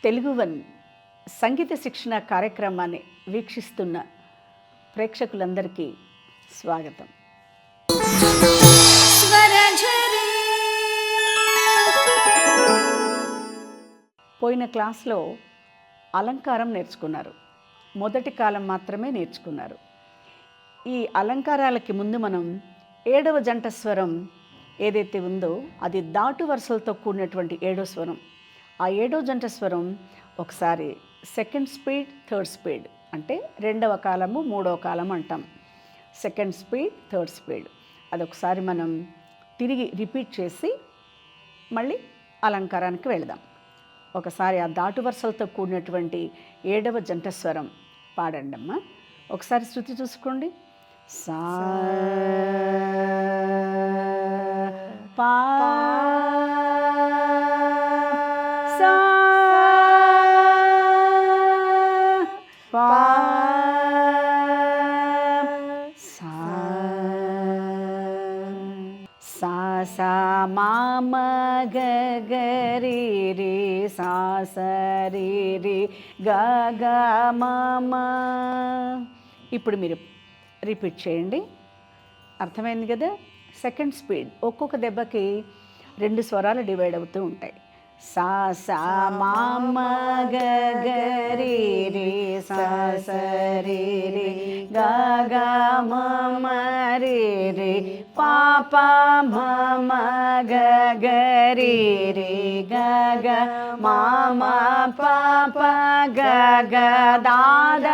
Telugu one సంగీత శిక్షణ కార్యక్రమాన్ని వీక్షిస్తున్న ప్రేక్షకులందరికీ స్వాగతం. పోయిన క్లాస్లో అలంకారం నేర్చుకున్నారు. మొదటి కాలం మాత్రమే నేర్చుకున్నారు. ఈ అలంకారాలకి ముందు మనం 7వ జంట స్వరం ఏదైతే ఉందో అది దాటు వరుసలతో కూడినటువంటి 7వ స్వరం. ఆ 7వ జంట స్వరం ఒకసారి సెకండ్ స్పీడ్, థర్డ్ స్పీడ్ అంటే 2వ కాలము, 3వ కాలం అంటాం. సెకండ్ స్పీడ్, థర్డ్ స్పీడ్ అదొకసారి మనం తిరిగి రిపీట్ చేసి మళ్ళీ అలంకారానికి వెళదాం. ఒకసారి ఆ దాటు వరుసలతో కూడినటువంటి 7వ జంట స్వరం పాడండి అమ్మా. ఒకసారి శృతి చూసుకోండి. సా పా సా పా సా సా సా మా మ గ గ రి రి సా స రి రి గ గ మ మ. ఇప్పుడు మీరు రిపీట్ చేయండి. అర్థమైంది కదా? సెకండ్ స్పీడ్ ఒక్కొక్క దెబ్బకి 2 స్వరాలు డివైడ్ అవుతూ ఉంటాయి. సా సా మా మ గ గ రి రి సా స రి రి గ గ మ మ రి రి పా పా మ మ గ గ రి రి గ గ మ మ పా పా గ గ దా ద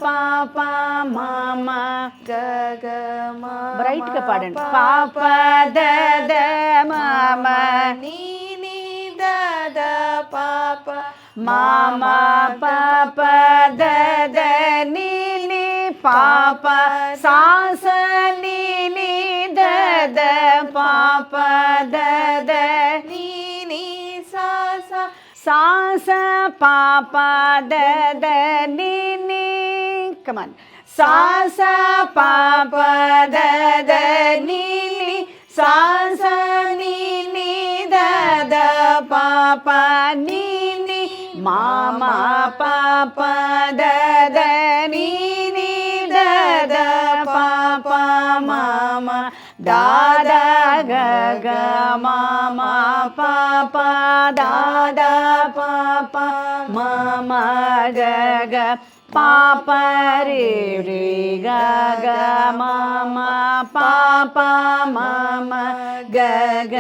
పా పా మ మ గ గ మ. బ్రైట్గా పాడండి. పా పా ద ద మ మ నీ నీ ద ద పా పా మా మా పా పా ద ద నీ నీ పా పా సా స నీ నీ ద ద పా పా ద ద నీ నీ సా సా సా స పా పా ద ద నీ నీ. కమాన్. సా స పా పా ద ద నీ నీ సా స నీ నీ ద ద పా పా నీ నీ మా మా పా పా ద ద నీ నీ ద ద పా పా మా మా దా ద గ గ మా మా పా పా దా ద పా పా మా మా గ గ పా పా రే రే గ గ మా మా పా పా మా మా గ గ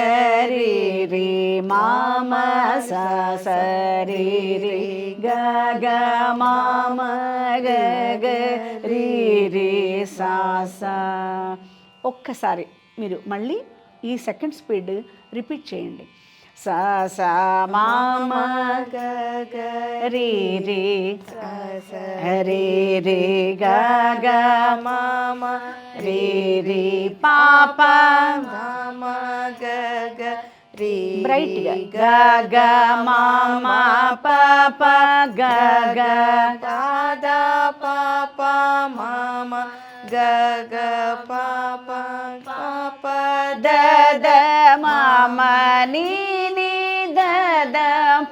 రే రే మా మా సా స రే రే గ గ మా మా గ గ రే రే సా సా. ఒక్కసారి మీరు మళ్ళీ ఈ సెకండ్ స్పీడ్ రిపీట్ చేయండి. సా సా మా మ గ గ రే రే రే రే గ గ మా మ రే రే పా పా మా మ గ గ రే. బ్రైట్గా గ గ మా మ పా పా గ గ దా ద పా పా మా మ గ గ పా పా పా పా ద ద మా మ నీ నీ ద ద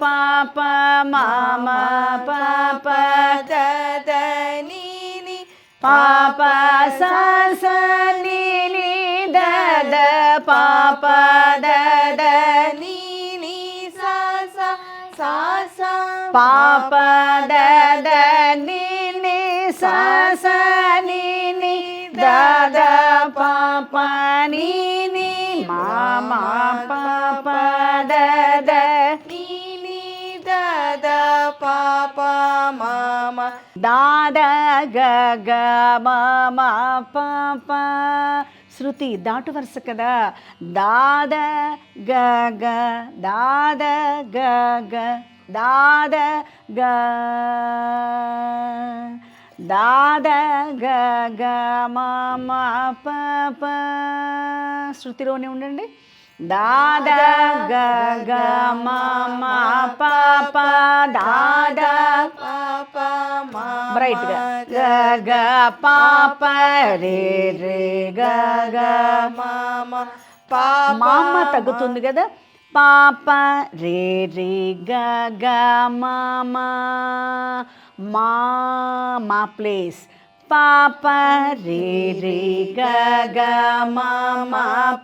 పా పా మా మ పా పా ద ద నీ నీ పా పా సా స నీ నీ ద ద పా పా ద ద నీ నీ సా సా సా సా పా పా ద ద నీ నీ సా సా నీ నీ ద ద పా పా నీ నీ మా మా పా పా ద ద నీ నీ ద ద పా పా మా మా దా ద గ గ మా మా పా పా. శృతి దాటు వరుస కదా. దా ద గ గ దా ద గ గ దా ద గ దా ద గ గ మా మా ప ప. శృతిలోనే ఉండండి. దాదా గ గ మ మ ప ప దాదా పాప మా బ్రైట్ గా గ గ ప ప రే రే గ గ మామ మామ తగ్గుతుంది కదా. పాప రే రే గ గ మామ మా ప్లేస్ పాప రే రే గ గ మామ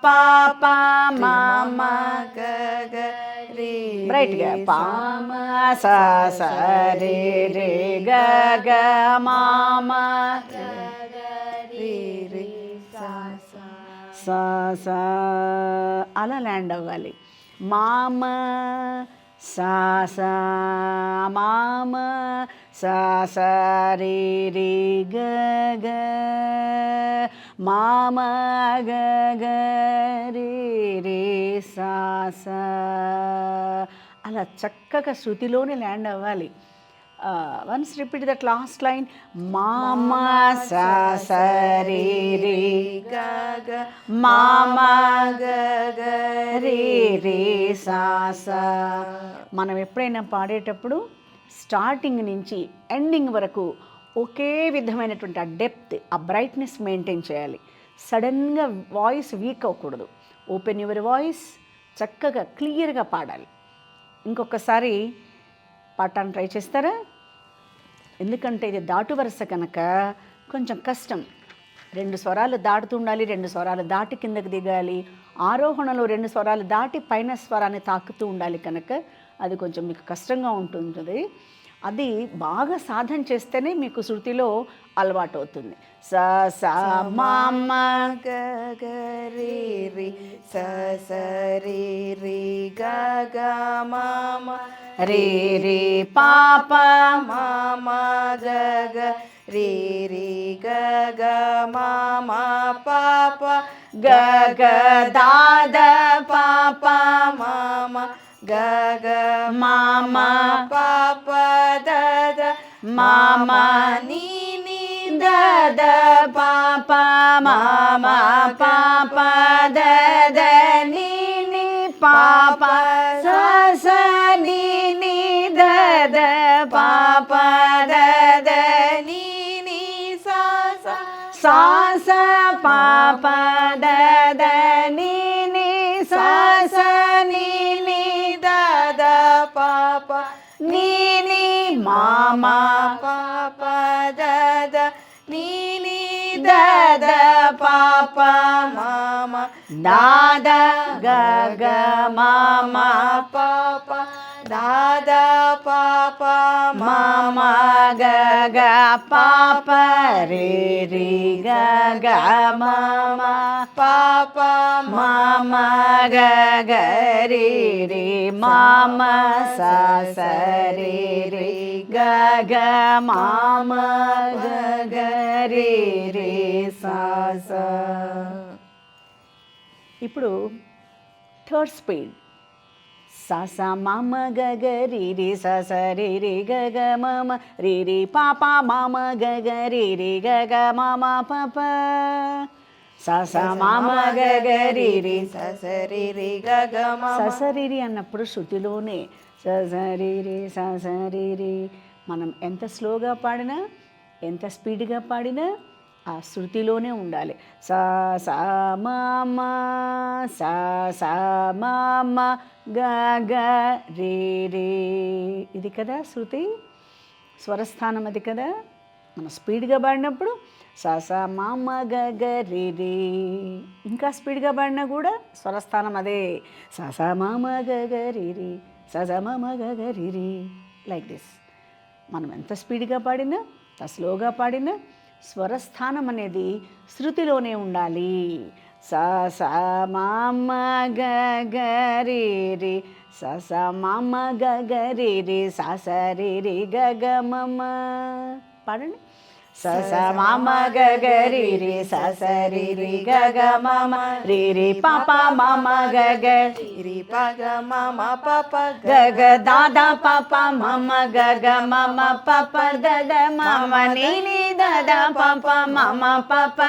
పాప మామ గగ రే బ్రైట్ గా పామ స స రే రే గ గ మామ రే రే సా సా స స అలా ల్యాండ్ అవ్వాలి. మామ సా సా మామ సా సా రే రే గ గ మామ గ గ రే రే సా సా అలా చక్కగా శృతిలోనే ల్యాండ్ అవ్వాలి. Once repeat that last line. మామ సా సా రే రే గగ మామ గగ రే రే సా సా. మనం ఎప్పుడైనా పాడేటప్పుడు స్టార్టింగ్ నుంచి ఎండింగ్ వరకు ఒకే విధమైనటువంటి ఆ డెప్త్, ఆ బ్రైట్నెస్ మెయింటైన్ చేయాలి. సడన్గా వాయిస్ వీక్ అవ్వకూడదు. ఓపెన్ యువర్ వాయిస్, చక్కగా క్లియర్గా పాడాలి. ఇంకొకసారి పాడటానికి ట్రై చేస్తారా? ఎందుకంటే ఇది దాటు వరుస కనుక కొంచెం కష్టం. 2 స్వరాలు దాటుతూ ఉండాలి, 2 స్వరాలు దాటి కిందకి దిగాలి. ఆరోహణలో 2 స్వరాలు దాటి పైన స్వరాన్ని తాకుతూ ఉండాలి కనుక అది కొంచెం మీకు కష్టంగా ఉంటుంది. అది బాగా సాధన చేస్తేనే మీకు శృతిలో అలవాటు అవుతుంది. స స మామ గగ రే రే స స రే రే గగ మామ రే రే పాప మామ గగ రే రే గగ మామ పాప గగ దాద పాప మామ గగ మామ పాప దద మామ నీ నీ దద పాప మామ పాప దద నీ నీ పాప స స నీ నీ దద పాప దద నీ నీ సా సా సా స పాప దద నీ నీ సా స నీ నీ దద పాప నీ నీ మామ పాప దద నీ నీ దద పాప మామ దాద గ గ మామ పాప దాద పాప మామ గ గ పాప రే రే గ గ మామ పాప మామ గ గ రే రే మామ స స రే రే గ గ మామ గ గ రే రే సా సా. ఇప్పుడు థర్డ్ స్పీడ్. సా సా మామ గ గ రి రి సా సా రి రి గ గ మామ రి రి పాప మామ గ గ రి రి గ గ మామ పాప. సా సా మామ గ గ రి రి సరి రి గగ మామ ససరిరి అన్నప్పుడు శృతిలోనే ససరిరి ససరిరి. మనం ఎంత స్లోగా పాడినా, ఎంత స్పీడ్గా పాడినా ఆ శృతిలోనే ఉండాలి. సా సా మామ సా సా మామ గ గ రే రే. ఇది కదా శృతి, స్వరస్థానం అది కదా. మనం స్పీడ్గా పాడినప్పుడు సా సా మామ గ గ రే రే. ఇంకా స్పీడ్గా పాడినా కూడా స్వరస్థానం అదే. సా సా మామ గ గ రే రే సా సా మామ గ గ రే రే. Like this. మనం ఎంత స్పీడ్గా పాడినా, ఎంత స్లోగా పాడినా స్వరస్థానం అనేది శృతిలోనే ఉండాలి. సా సా మామ గ గ రే రే సా సా మామ గ గ రే రే సా సా రే రే గ గ మమ. పాడండి. సా సా మామ గ గ రే రే సా సా రే రే గ గ మమ రే రే పాప మామ గ గ రి పగ మామ పాప గ గ దాదా పాప మమ గ గ మమ పాప దద మమ నీ నీ దద పాప మమ పాప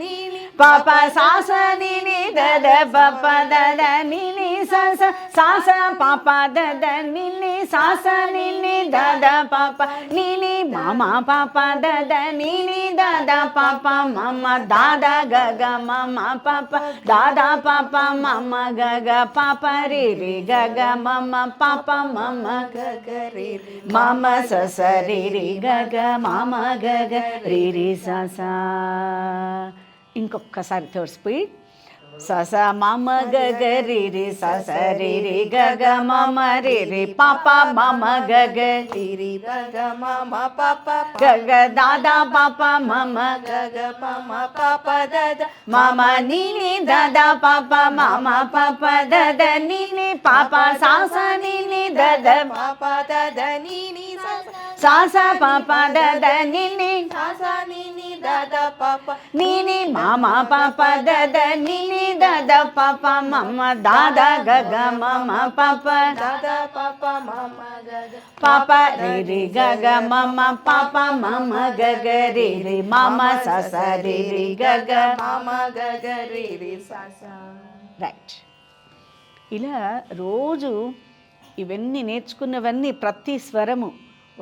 నీ పాప సాస నిని దద పప దద నిని సస సాస పాప దద నిని సాస నిని దద పాప నిని మమ పాప దద నిని దద పాప మమ దాద గగ మమ పాప దాద పాప మమ గగ పాప రి రి గగ మమ పాప మమ గగ రి రి మమ సస రి రి గగ మమ గగ రి రి సస. ఇంకొకసారి థర్డ్ స్పీడ్. సస మమ గగ రి రి సస రి రి గగ మమ రి రి పాప మమ గగ రి రి గగ మమ పాప గగ దాద పాప మమ గగ మమ పాప దద మమ నిని దద పాప మమ పాప దద నిని పాప సాస నిని దద పాప దద నిని సాస పాప దద నిని సాస నిని దద పాప నిని మమ పాప దద నిని దద పాప మమ దాద గగ మమ పాప దద పాప మమ గగ పాప రి రి గగ మమ పాప మమ గగ రి రి మమ సస రి రి గగ మమ గగ రి రి సస. రైట్. ఇలా రోజు ఇవన్నీ నేర్చుకున్నవన్నీ ప్రతి స్వరము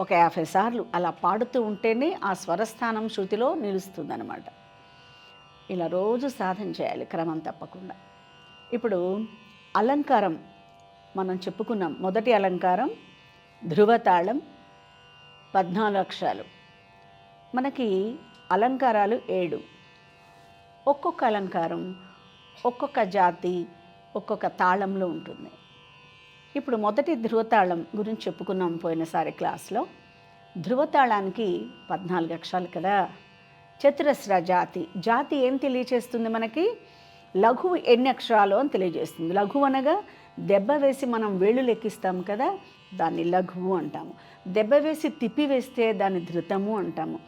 ఒక 50 సార్లు అలా పాడుతూ ఉంటేనే ఆ స్వరస్థానం శృతిలో నిలుస్తుందన్నమాట. ఇలా రోజు సాధన చేయాలి క్రమం తప్పకుండా. ఇప్పుడు అలంకారం మనం చెప్పుకున్నాం. మొదటి అలంకారం ధృవతాళం 14 అక్షరాలు. మనకి అలంకారాలు 7. ఒక్కొక్క అలంకారం ఒక్కొక్క జాతి ఒక్కొక్క తాళంలో ఉంటుంది. ఇప్పుడు మొదటి ధృవతాళం గురించి చెప్పుకున్నాం పోయినసారి క్లాస్లో. ధృవతాళానికి 14 అక్షరాలు కదా. చతురస్ర జాతి. జాతి ఏం తెలియచేస్తుంది మనకి? లఘువు ఎన్ని అక్షరాలు అని తెలియజేస్తుంది. లఘువు అనగా దెబ్బ వేసి మనం వేళ్ళు లెక్కిస్తాం కదా, దాన్ని లఘువు అంటాము. దెబ్బ వేసి తిప్పి వేస్తే దాన్ని ధృతము అంటాము.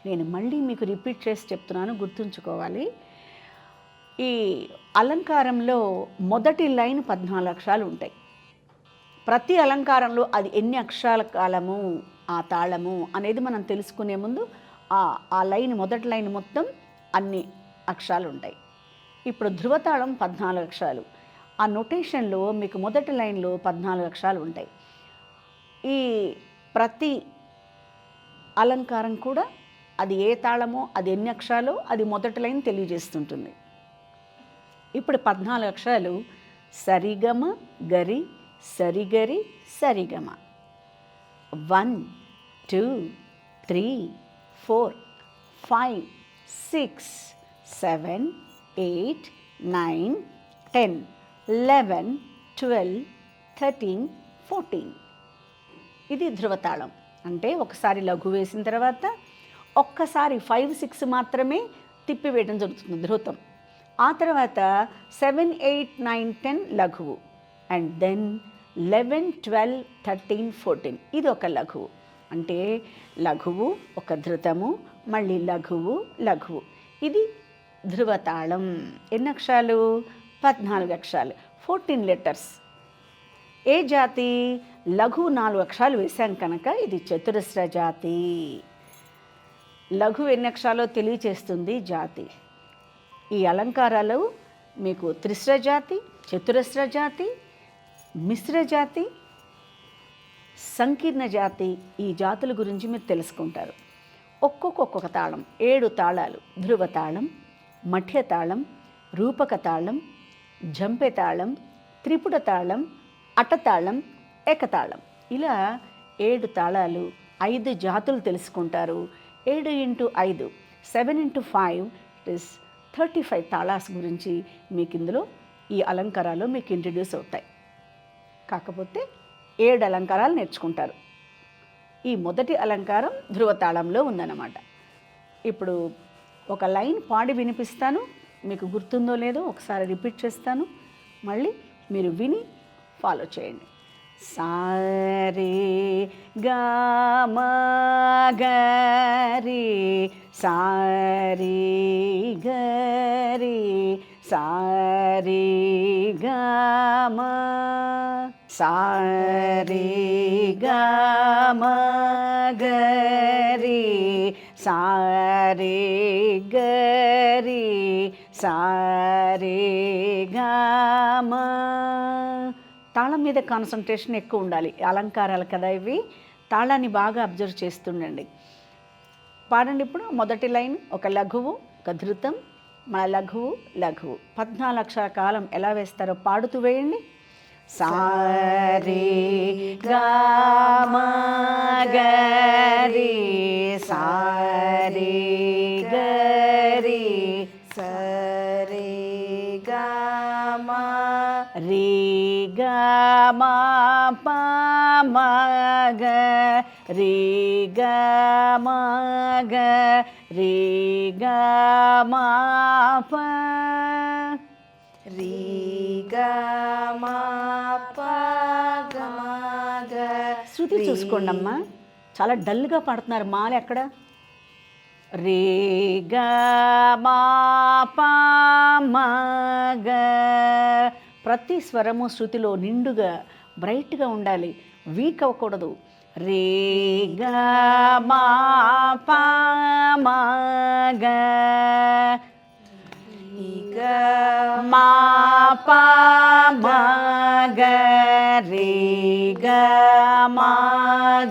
నేను మళ్ళీ మీకు రిపీట్ చేసి చెప్తున్నాను, గుర్తుంచుకోవాలి. ఈ అలంకారంలో మొదటి లైన్ 14 అక్షరాలు ఉంటాయి. ప్రతి అలంకారంలో అది ఎన్ని అక్షరాల కాలము, ఆ తాళము అనేది మనం తెలుసుకునే ముందు ఆ లైన్, మొదటి లైన్ మొత్తం అన్ని అక్షరాలు ఉంటాయి. ఇప్పుడు ధృవతాళం 14 అక్షరాలు. ఆ నొటేషన్లో మీకు మొదటి లైన్లో 14 అక్షరాలు ఉంటాయి. ఈ ప్రతి అలంకారం కూడా అది ఏ తాళమో, అది ఎన్ని అక్షరాలో అది మొదటి లైన్ తెలియజేస్తుంటుంది. ఇప్పుడు 14 అక్షరాలు సరిగమ గరి సరిగరి సరిగమ. 1 2 3 4 5 6 7 8 9 10 11 12 13 14. ఇది ధృవతాళం. అంటే ఒకసారి లఘు వేసిన తర్వాత ఒక్కసారి 5 6 మాత్రమే తిప్పి వేయడం జరుగుతుంది ధృతం. ఆ తర్వాత 7 8 9 10 లఘువు, అండ్ దెన్ 11 12 13 14 ఇది ఒక లఘువు. అంటే లఘువు ఒక ధృతము, మళ్ళీ లఘువు లఘువు. ఇది ధృవతాళం. ఎన్ని అక్షరాలు? 14 అక్షరాలు, 14 లెటర్స్. ఏ జాతి? లఘువు 4 అక్షరాలు వేశాం కనుక ఇది చతురస్ర జాతి. లఘువు ఎన్ని అక్షరాలో తెలియచేస్తుంది జాతి. ఈ అలంకారాలు మీకు త్రిస్ర జాతి, చతురస్ర జాతి, మిశ్ర జాతి, సంకీర్ణ జాతి, ఈ జాతుల గురించి మీరు తెలుసుకుంటారు. ఒక్కొక్క తాళం, 7 తాళాలు. ధృవతాళం, మఠ్యతాళం, రూపకతాళం, జంపెతాళం, త్రిపుట తాళం, అటతాళం, ఏకతాళం. ఇలా 7 తాళాలు, 5 జాతులు తెలుసుకుంటారు. 7 × 5 7 × 5 ఇట్ ఇస్ 35 తాళాస్ గురించి మీకు ఇందులో ఈ అలంకారాలు మీకు ఇంట్రడ్యూస్ అవుతాయి. కాకపోతే 7 అలంకారాలు నేర్చుకుంటారు. ఈ మొదటి అలంకారం ధృవతాళంలో ఉందన్నమాట. ఇప్పుడు ఒక లైన్ పాడి వినిపిస్తాను, మీకు గుర్తుందో లేదో ఒకసారి రిపీట్ చేస్తాను, మళ్ళీ మీరు విని ఫాలో చేయండి. సారే గా మా గరి సారీ గరి సారీ గా మా సారీ గా మా గరి సారీ గరి సారే గమ. తాళం మీద కాన్సన్ట్రేషన్ ఎక్కువ ఉండాలి, అలంకారాలు కదా ఇవి. తాళాన్ని బాగా అబ్జర్వ్ చేస్తుండండి. పాడండి ఇప్పుడు. మొదటి లైన్ ఒక లఘువు, ఒక ధృతం, మన లఘువు లఘువు. 14 అక్షర కాలం ఎలా వేస్తారో పాడుతూ వేయండి. సారే గమ గరి సారే గరి సరే గమ రి గమ పమ గ రి గమ గ రి గమ ప రి గమ ప గమ గ. శృతి చూసుకోండి అమ్మా, చాలా డల్గా పాడుతున్నారు. మాల ఎక్కడ? రే గ మా ప మ గ. ప్రతి స్వరము శృతిలో నిండుగా బ్రైట్గా ఉండాలి, వీక్ అవ్వకూడదు. రే గ మా ప మ గ గ మా ప మ గ రే గ మా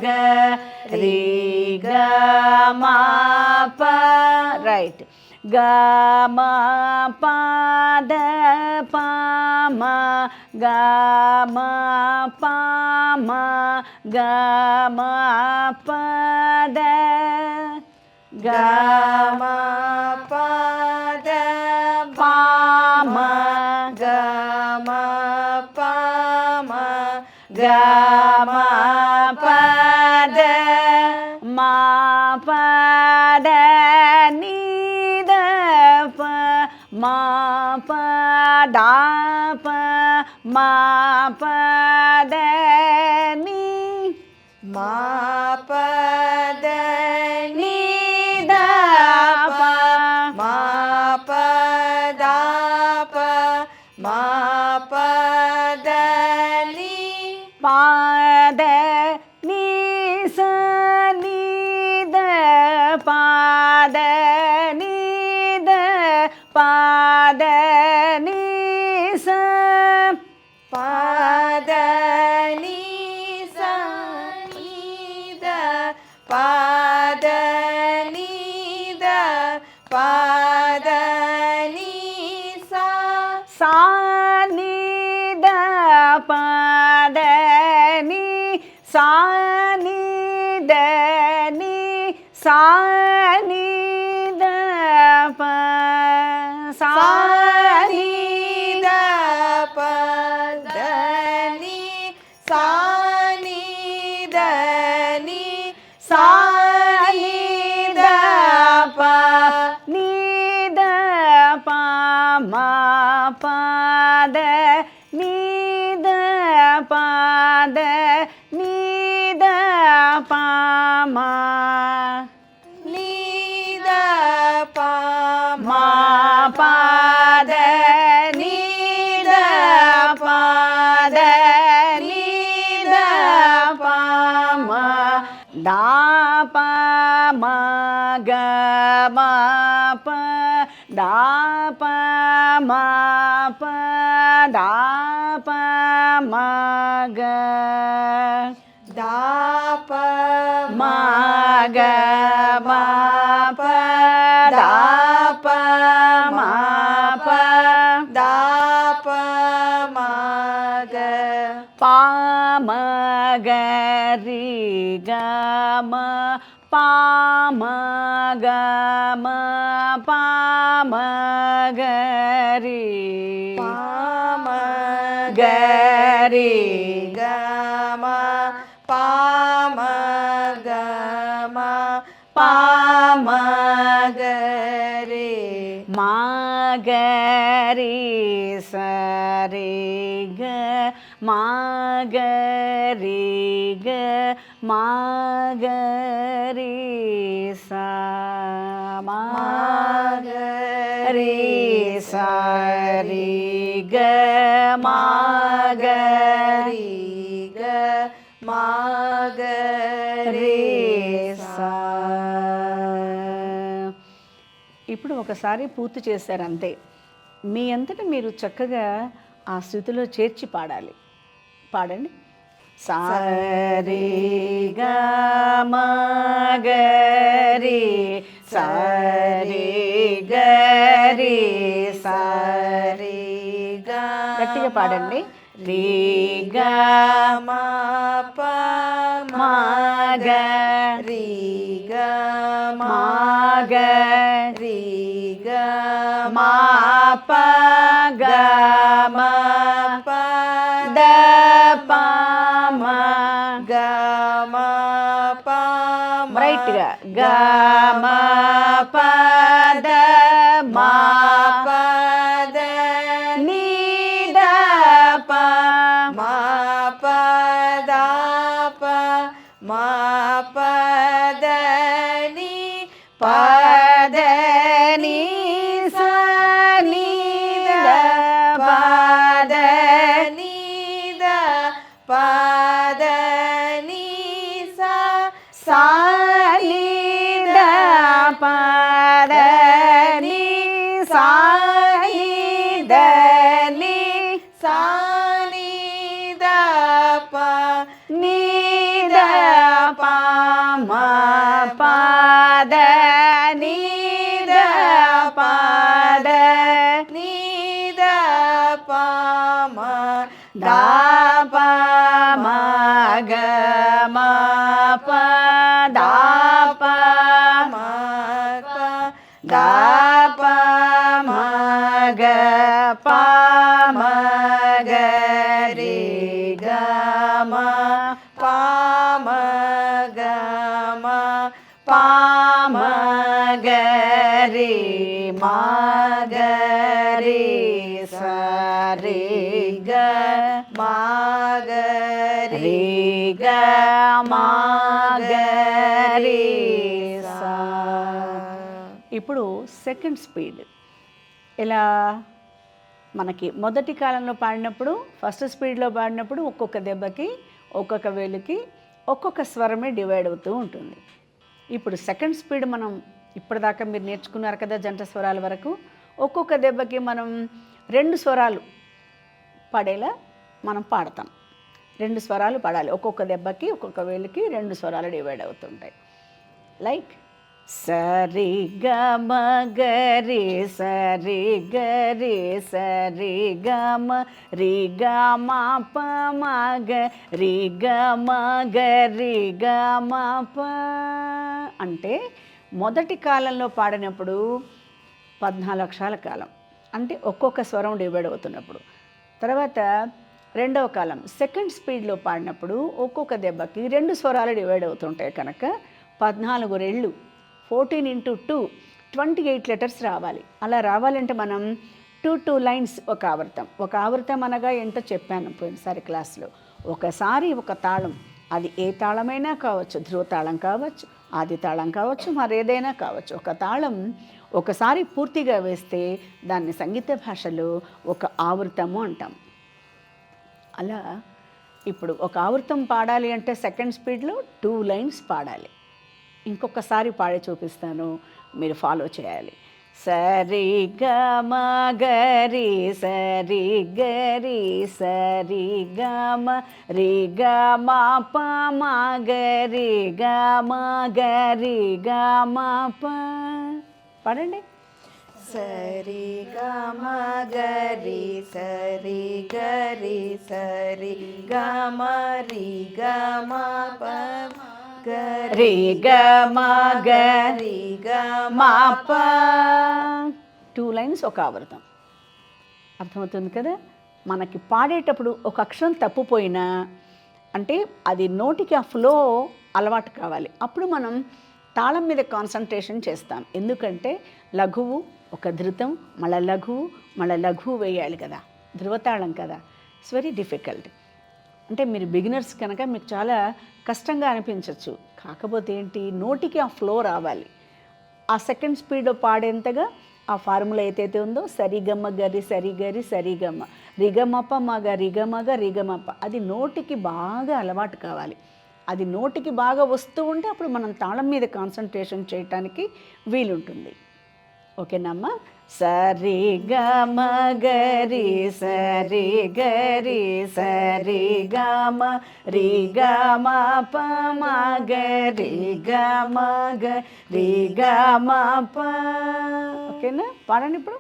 గ రే గ మా ప. రైట్. గ మ ప ద ప మ గ మ ప మ గ మ ప ద గ మ ప ద ప మ గ మ ప మ గ మ ప ద మా ప ద ని ద ప మా ప ద ప మా ప ద ని మా ప ద ని ద ప మా ప ద ప మా ప ద ని ప ద ని స ని ద ప ద ని ద ప ద ని స ప ద ని స ని ద ప ద ని ద ప ద ని స సా ని ద ప ద ని సా ని ద ని సా ని ద ప సా ని ద ప ద ని సా ని ద ని సా ని ద ప ని ద ప మా ప ద ని ద ప ద ని ద ప మా ని ద ప మా ప ద ని ద ప ద ని ద ప మా దా ప మా గ మా ప దా ప మా ప దా ప మా గ దా ప మా గ మా ప దా ప మా ప దా ప మా గ ప మ గ రి గ మ ప మ గ మ ప మ గ రి ప మ గ రి గ మ ప మ గ మ ప మ గ రే మా గ రి స రి గ మా గ రి గ మా గ రి స మా గ రి స రి గ మా గ రి గ మా గ రి స. ఇప్పుడు ఒకసారి పూర్తి చేశారు అంతే. మీ అంతటా మీరు చక్కగా ఆ శృతిలో చేర్చి పాడాలి. పాడండి. సారీ గరి సారీ గరి సారీ గట్టిగా పాడండి. రీ గ మా ప మా గ రీ గ మా గ రీ గ మా ప గ మ ప ద ప మ గ మ ప రైట్ గా గ మ ప ద మ ప ద ని ద ప మా ప ద ప మా ప ద ని ప ద ని స ని ద ప ద ని ద ప ద ని స సా ని ద ప ద ని సా ని ద ని సా ని ద ప ని ద ప మ ప ద ని ద ప ద ని ద ప మ ద ప మ గ మ ప ద ప మ ప ద ప మ గ ప మ గ రి గ మ ప మ గ మ ప మ గ రి మ గ రి స రి గ మ గ రి రి గ మ గ రి స. ఇప్పుడు సెకండ్ స్పీడ్ ఇలా మనకి మొదటి కాలంలో పాడినప్పుడు ఫస్ట్ స్పీడ్లో పాడినప్పుడు ఒక్కొక్క దెబ్బకి ఒక్కొక్క వేలుకి ఒక్కొక్క స్వరమే డివైడ్ అవుతూ ఉంటుంది. ఇప్పుడు సెకండ్ స్పీడ్ మనం ఇప్పటిదాకా మీరు నేర్చుకున్నారు కదా జంట స్వరాల వరకు. ఒక్కొక్క దెబ్బకి మనం 2 స్వరాలు పాడేలా మనం పాడతాం. 2 స్వరాలు పాడాలి. ఒక్కొక్క దెబ్బకి ఒక్కొక్క వేలుకి 2 స్వరాలు డివైడ్ అవుతుంటాయి. లైక్ సరి గ మ గ రి సరి గ రి సరి గ మ రి గ మ ప మ గ రి గ మ గ రి గ మ ప. అంటే మొదటి కాలంలో పాడినప్పుడు 14 అక్షరాల కాలం, అంటే ఒక్కొక్క స్వరం డివైడ్ అవుతున్నప్పుడు. తర్వాత రెండవ కాలం సెకండ్ స్పీడ్లో పాడినప్పుడు ఒక్కొక్క దెబ్బకి 2 స్వరాలు డివైడ్ అవుతుంటాయి కనుక 14 రెళ్ళు 14 × 2 28 లెటర్స్ రావాలి. అలా రావాలంటే మనం 2 లైన్స్ ఒక ఆవర్తం. ఒక ఆవర్తం అనగా ఏంటో చెప్పాను పోయినసారి క్లాస్లో. ఒకసారి ఒక తాళం, అది ఏ తాళమైనా కావచ్చు, ధ్రువ తాళం కావచ్చు, ఆది తాళం కావచ్చు, మరేదైనా కావచ్చు. ఒక తాళం ఒకసారి పూర్తిగా వేస్తే దాన్ని సంగీత భాషలో ఒక ఆవృతము అంటాం. అలా ఇప్పుడు ఒక ఆవృతం పాడాలి అంటే సెకండ్ స్పీడ్లో 2 లైన్స్ పాడాలి. ఇంకొకసారి పాడి చూపిస్తాను, మీరు ఫాలో చేయాలి. సరి గ మ గ రి సరి గ రి సరి గ మ రి గ మ ప మ గ రి గ మ గ రి గ మ ప. పాడండి. సరి గ మ గ రి సరి గ రి సరి గ మ రి గ మ ప గ రి గ మ గ రి గ మ ప. 2 లైన్స్ ఒక ఆవృతం. అర్థమవుతుంది కదా. మనకి పాడేటప్పుడు ఒక అక్షరం తప్పుపోయినా అంటే అది నోటికి ఆ ఫ్లో అలవాటు కావాలి. అప్పుడు మనం తాళం మీద కాన్సన్ట్రేషన్ చేస్తాం. ఎందుకంటే లఘువు ఒక ధృతం, మళ్ళీ లఘువు వేయాలి కదా, ధృవతాళం కదా. It's very difficult. అంటే మీరు బిగినర్స్ కనుక మీకు చాలా కష్టంగా అనిపించవచ్చు. కాకపోతే ఏంటి, నోటికి ఆ ఫ్లో రావాలి. ఆ సెకండ్ స్పీడ్లో పాడేంతగా ఆ ఫార్ములా ఏదైతే ఉందో సరిగమ్మ గరి సరిగరి సరిగమ్మ రిగమప మగ రిగమగ రిగమప, అది నోటికి బాగా అలవాటు కావాలి. అది నోటికి బాగా వస్తూ ఉంటే అప్పుడు మనం తాళం మీద కాన్సన్ట్రేషన్ చేయటానికి వీలుంటుంది. ఓకేనమ్మా. సరి గ మ గరి సరి గరి సరి గ మ రి గ మ ప మ గరి గ మ గరి గ మ ప. ఓకేనా, పాడండి ఇప్పుడు.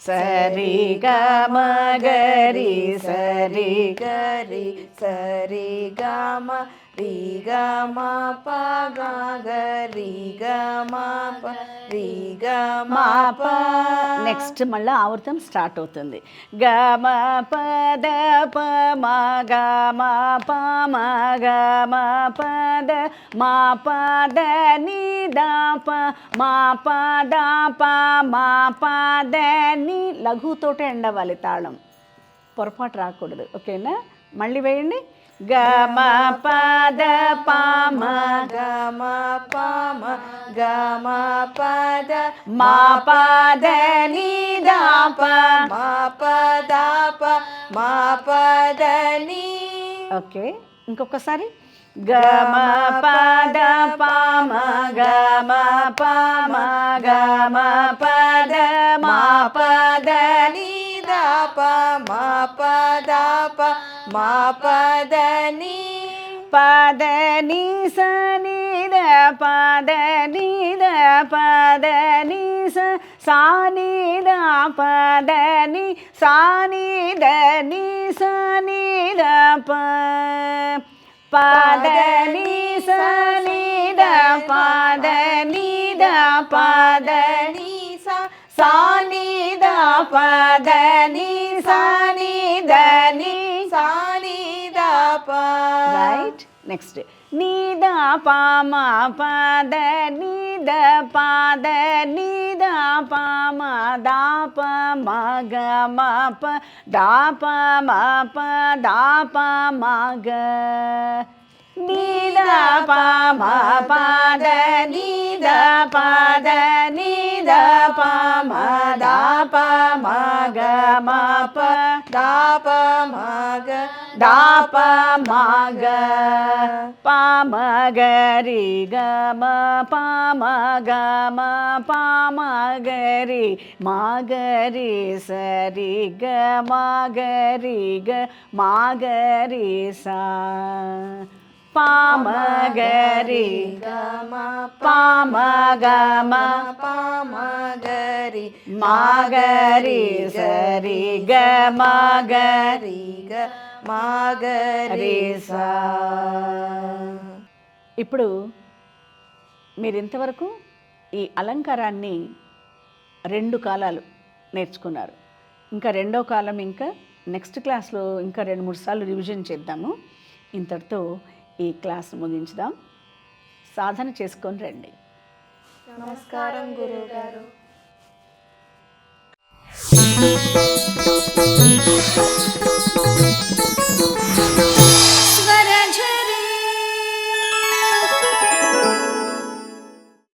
సరి గ మ గరి సరి గరి సరి గ మ రి గ మ ప గ గరి గ మ ప రి గ మ ప. నెక్స్ట్ మళ్ళీ ఆవృతం స్టార్ట్ అవుతుంది. గ మ ప ద ప మ గ మ ప మ గ మ ప ద మ ప ద ని ద ప మ ప ద ప మ ప ద ని. లఘుతోటే ఎండవాలి తాళం, పొరపాటు రాకూడదు. ఓకేనా, మళ్ళీ వేయండి. గ మ ప ద ప మ గ మ ప మ గ మ ప ద మ ప ద ని ద ప మ ప ద ప మ ప ద ని. ఓకే, ఇంకొకసారి. గ మ ప ద ప మ గ మ ప మ గ మ ప ద మ ప ద ని ద ప మ ప ద ప మ ప ద ని. ప ద ని స ని ద ప ద ని ద ప ద ని స సా ని ద ప ద ని సా ని ద ని స ని ద ప ప ద ని స ని ద ప ద ని ద ప ద ని స సా ని ద ప ద ని సా ని ద ని సా ని ద ప. రైట్. నెక్స్ట్ ని ద ప మ ప ద ని ద ప ద ని ద ప మ ద ప మ గ మ ప ద ప మ ప ద ప మ గ. ని ద ప మ ప ద ని ద ప ద ని ద ప మ ద ప మ గ మ ప ద ప మ గ ద ప మ గ. ప మ గ రి గ మ ప మ గ మ ప మ గ రి మ గ రి స రి గ మ గ రి గ మ గ రి స. ప మ గ రి గ మ ప మ గ మ ప మ గ రి మ గ రి స రి గ మ గ రి గ మ గ రి స. ఇప్పుడు మీరు ఇంతవరకు ఈ అలంకారాన్ని 2 కాలాలు నేర్చుకున్నారు. ఇంకా రెండో కాలం ఇంకా నెక్స్ట్ క్లాస్లో ఇంకా 2-3 సార్లు రివిజన్ చేద్దాము. ఇంతటితో ఈ క్లాస్ ముగించుదాం. సాధన చేసుకొని రండి. నమస్కారం గురువుగారు.